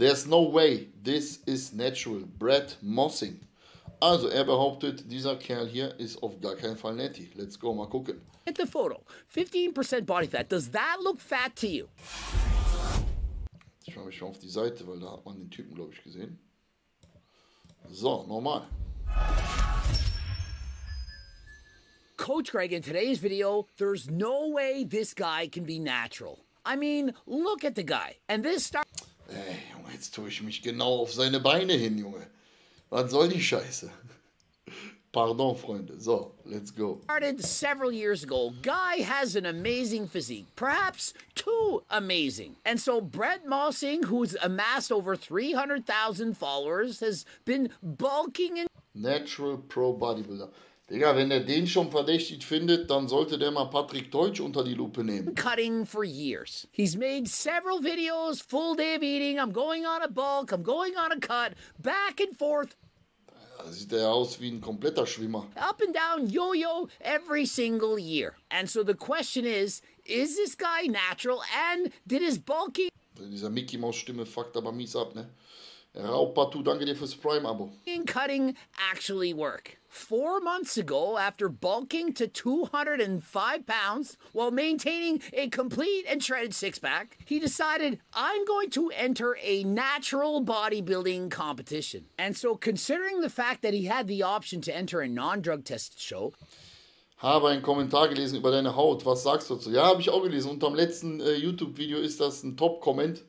There's no way this is natural. Brad Mossing. Also, er behauptet, dieser Kerl hier ist auf gar keinen Fall Netty. Let's go, mal gucken. At the photo, 15% body fat. Does that look fat to you? Ich schaue mich schon auf die Seite, weil da hat man den Typen, glaube ich, gesehen. So, normal. Coach Greg, in today's video, there's no way this guy can be natural. I mean, look at the guy. And this Ey, Junge, jetzt tue ich mich genau auf seine Beine hin, Junge. Was soll die Scheiße? Pardon, Freunde. So, let's go. started several years ago. Guy has an amazing physique, perhaps too amazing. And so Brett Mossing, who's amassed over 300,000 followers, has been bulking and Natural Pro Bodybuilder. Digga, wenn er den schon verdächtig findet, dann sollte der mal Patrick Deutsch unter die Lupe nehmen. cutting for years. He's made several videos, full day of eating, I'm going on a bulk, I'm going on a cut, back and forth, Da sieht er aus wie ein kompletter Schwimmer. up and down, yo-yo every single year. And so the question is this guy natural, and did his bulking Dieser Mickey Maus Stimme fuckt aber mies ab, ne? Raupatu, danke dir fürs Prime-Abo. and cutting actually work? 4 months ago, after bulking to 205 pounds while maintaining a complete and shredded six-pack, he decided, I'm going to enter a natural bodybuilding competition. And so, considering the fact that he had the option to enter a non-drug tested show, Habe einen Kommentar gelesen über deine Haut. Was sagst du dazu? Ja, habe ich auch gelesen. Unterm letzten YouTube-Video ist das ein Top-Comment.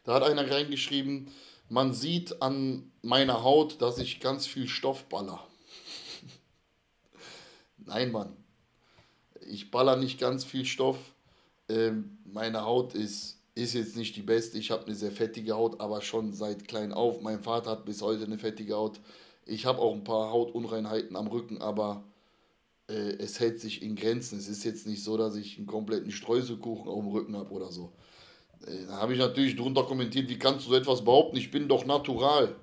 Da hat einer reingeschrieben, man sieht an meiner Haut, dass ich ganz viel Stoff baller. Nein, Mann. Ich baller nicht ganz viel Stoff. Meine Haut ist jetzt nicht die beste. Ich habe eine sehr fettige Haut, aber schon seit klein auf. Mein Vater hat bis heute eine fettige Haut. Ich habe auch ein paar Hautunreinheiten am Rücken, aber es hält sich in Grenzen. Es ist jetzt nicht so, dass ich einen kompletten Streuselkuchen auf dem Rücken habe oder so. Da habe ich natürlich drunter kommentiert, wie kannst du so etwas behaupten? Ich bin doch natural.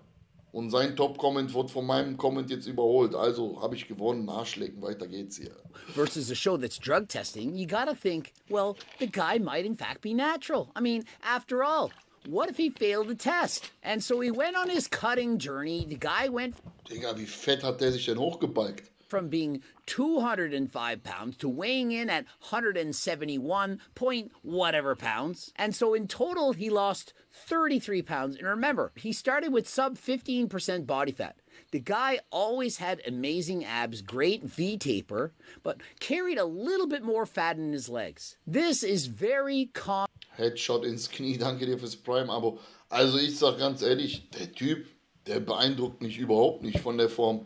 Und sein Top-Comment wird von meinem Comment jetzt überholt. Also habe ich gewonnen, Arschlecken, weiter geht's hier. versus a show that's drug testing, you gotta think, well, the guy might in fact be natural. I mean, after all, what if he failed the test? And so he went on his cutting journey. The guy went Digga, wie fett hat der sich denn hochgebalgt? from being 205 pounds to weighing in at 171 point whatever pounds. And so in total, he lost 33 pounds. And remember, he started with sub 15% body fat. The guy always had amazing abs, great V taper, but carried a little bit more fat in his legs. This is very common. Headshot ins Knie, danke dir fürs Prime-Abo. Also ich sag ganz ehrlich, der Typ, der beeindruckt mich überhaupt nicht von der Form.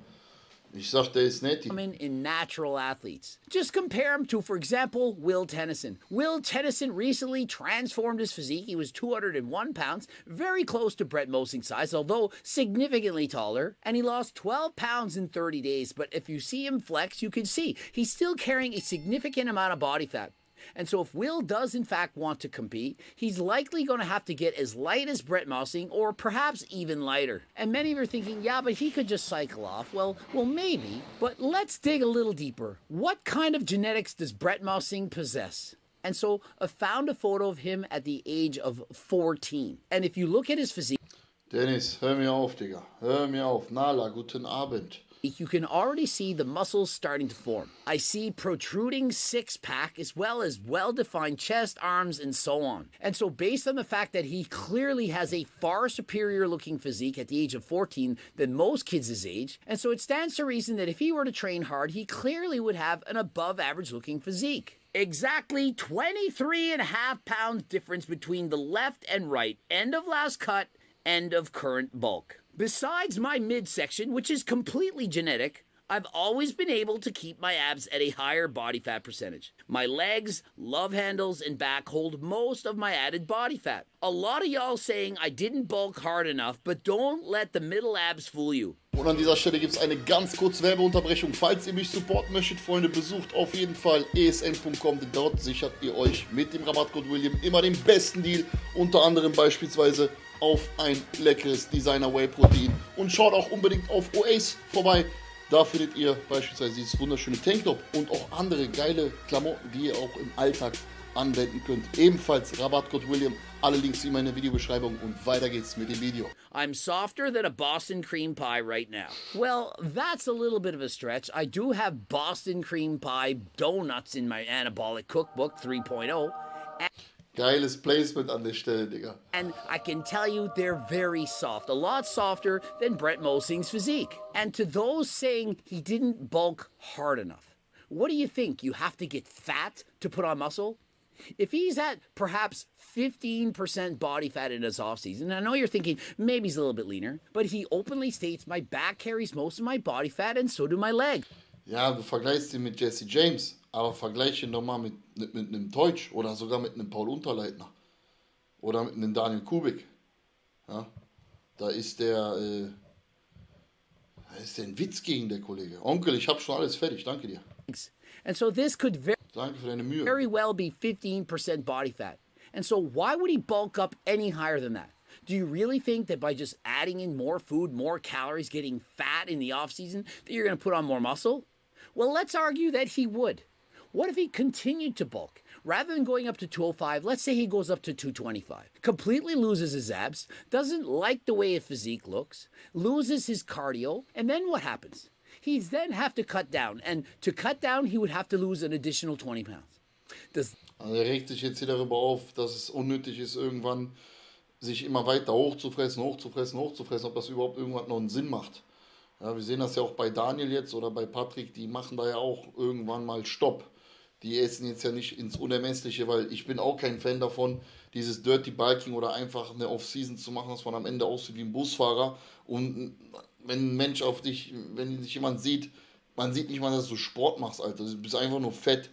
Ich sag, der ist nett. In natural athletes. Just compare him to, for example, Will Tennyson. Will Tennyson recently transformed his physique. He was 201 pounds, very close to Brett Mossing's size, although significantly taller, and he lost 12 pounds in 30 days. But if you see him flex, you can see he's still carrying a significant amount of body fat. And so if Will does in fact want to compete, he's likely going to have to get as light as Brett Mossing or perhaps even lighter. And many of you are thinking, yeah, but he could just cycle off. Well, maybe, but let's dig a little deeper. What kind of genetics does Brett Mossing possess? And so I found a photo of him at the age of 14. And if you look at his physique, Dennis, hör mir auf, Digga. Hör mir auf. Nala, guten Abend. you can already see the muscles starting to form. I see protruding six-pack as well-defined chest, arms, and so on. And so based on the fact that he clearly has a far superior-looking physique at the age of 14 than most kids his age, and so it stands to reason that if he were to train hard, he clearly would have an above-average-looking physique. Exactly 23.5 pounds difference between the left and right, end of last cut, end of current bulk. Besides my midsection, which is completely genetic, I've always been able to keep my abs at a higher body fat percentage. My legs, love handles, and back hold most of my added body fat. A lot of y'all saying I didn't bulk hard enough, but don't let the middle abs fool you. Und an dieser Stelle gibt es eine ganz kurze Werbeunterbrechung. Falls ihr mich supporten möchtet, Freunde, besucht auf jeden Fall esn.com, denn dort sichert ihr euch mit dem Rabattcode William immer den besten Deal, unter anderem beispielsweise auf ein leckeres Designer Whey Protein. Und schaut auch unbedingt auf Oasis vorbei. Da findet ihr beispielsweise dieses wunderschöne Tanktop und auch andere geile Klamotten, die ihr auch im Alltag anwenden könnt. Ebenfalls Rabattcode William, alle Links wie immer in der Videobeschreibung und weiter geht's mit dem Video. I'm softer than a Boston cream pie right now. Well, that's a little bit of a stretch. I do have Boston cream pie donuts in my Anabolic Cookbook 3.0. Geiles Placement an der Stelle, Digga. And I can tell you they're very soft, a lot softer than Brett Mosing's physique. And to those saying he didn't bulk hard enough, what do you think? You have to get fat to put on muscle? If he's at perhaps 15% body fat in his offseason, I know you're thinking maybe he's a little bit leaner, but he openly states my back carries most of my body fat and so do my legs. Ja, du vergleichst ihn mit Jesse James, aber vergleiche ihn doch mal mit einem Teutsch oder sogar mit einem Paul Unterleitner oder mit einem Daniel Kubik. Ja, da ist der ein Witz gegen der Kollege. Onkel, ich habe schon alles fertig, danke dir. And so this could Danke für deine Mühe. very well be 15% body fat. And so why would he bulk up any higher than that? Do you really think that by just adding in more food, more calories, getting fat in the offseason, that you're going to put on more muscle? Well, let's argue that he would. What if he continued to bulk? Rather than going up to 205, let's say he goes up to 225, completely loses his abs, doesn't like the way his physique looks, loses his cardio, and then what happens? He'd then have to cut down, and to cut down, he would have to lose an additional 20 pounds. Also er regt sich jetzt hier darüber auf, dass es unnötig ist, irgendwann sich immer weiter hochzufressen, ob das überhaupt irgendwann noch einen Sinn macht. Ja, wir sehen das ja auch bei Daniel jetzt oder bei Patrick, die machen da ja auch irgendwann mal Stopp. Die essen jetzt ja nicht ins Unermessliche, weil ich bin auch kein Fan davon, dieses Dirty Bulking oder einfach eine Off-Season zu machen, dass man am Ende aussieht wie ein Busfahrer. Und wenn ein Mensch auf dich, wenn sich jemand sieht, man sieht nicht mal, dass du Sport machst, Alter. Du bist einfach nur fett.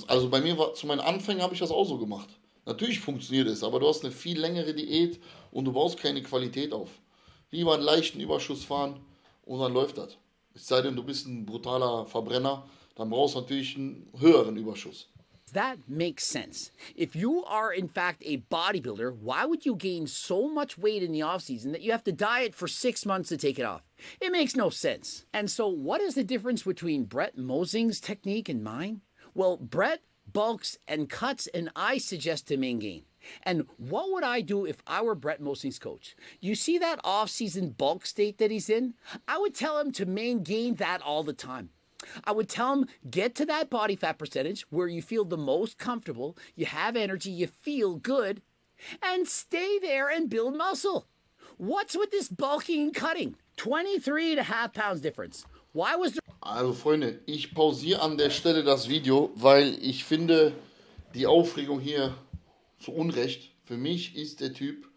Also bei mir zu meinen Anfängen habe ich das auch so gemacht. Natürlich funktioniert es, aber du hast eine viel längere Diät und du baust keine Qualität auf. Lieber einen leichten Überschuss fahren und dann läuft das. Es sei denn, du bist ein brutaler Verbrenner, dann brauchst du natürlich einen höheren Überschuss. That makes sense. If you are in fact a bodybuilder, why would you gain so much weight in the offseason that you have to diet for 6 months to take it off? It makes no sense. And so what is the difference between Brett Mosing's technique and mine? Well, Brett bulks and cuts, and I suggest to main gain. And what would I do if I were Brett Mosing's coach? You see that off-season bulk state that he's in? I would tell him to main gain that all the time. I would tell him, get to that body fat percentage where you feel the most comfortable, you have energy, you feel good, and stay there and build muscle. What's with this bulking and cutting? 23.5 pounds difference. Why was there... Also Freunde, ich pausiere an der Stelle das Video, weil ich finde die Aufregung hier zu Unrecht. Für mich ist der Typ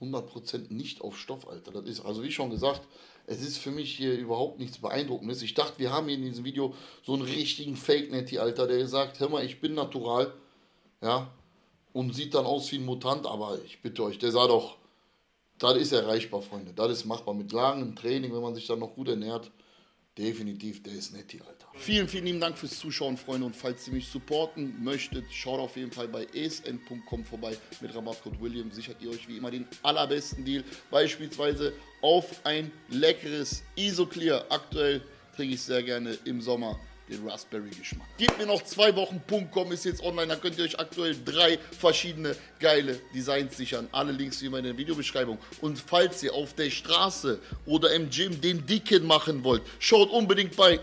100% nicht auf Stoff, Alter. Das ist, also wie schon gesagt, es ist für mich hier überhaupt nichts Beeindruckendes. Ich dachte, wir haben hier in diesem Video so einen richtigen Fake-Netty, Alter, der sagt, hör mal, ich bin natural, ja, und sieht dann aus wie ein Mutant, aber ich bitte euch, der sah doch, das ist erreichbar, Freunde, das ist machbar mit langem Training, wenn man sich dann noch gut ernährt. Definitiv, der ist Netty, Alter. Vielen, vielen lieben Dank fürs Zuschauen, Freunde. Und falls ihr mich supporten möchtet, schaut auf jeden Fall bei esn.com vorbei. Mit Rabattcode William sichert ihr euch wie immer den allerbesten Deal. Beispielsweise auf ein leckeres Isoclear. Aktuell trinke ich sehr gerne im Sommer den Raspberry-Geschmack. Gebt mir noch 2 Wochen.com ist jetzt online. Da könnt ihr euch aktuell 3 verschiedene geile Designs sichern. Alle Links wie immer in der Videobeschreibung. Und falls ihr auf der Straße oder im Gym den Dicken machen wollt, schaut unbedingt bei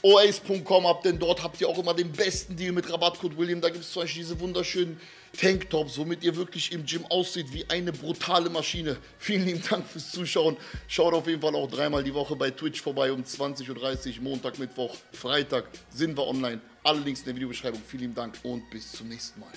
oace.com ab, denn dort habt ihr auch immer den besten Deal mit Rabattcode William. Da gibt es zum Beispiel diese wunderschönen Tanktops, womit ihr wirklich im Gym aussieht wie eine brutale Maschine. Vielen lieben Dank fürs Zuschauen. Schaut auf jeden Fall auch 3-mal die Woche bei Twitch vorbei um 20:30 Uhr, Montag, Mittwoch, Freitag sind wir online. Alle Links in der Videobeschreibung. Vielen lieben Dank und bis zum nächsten Mal.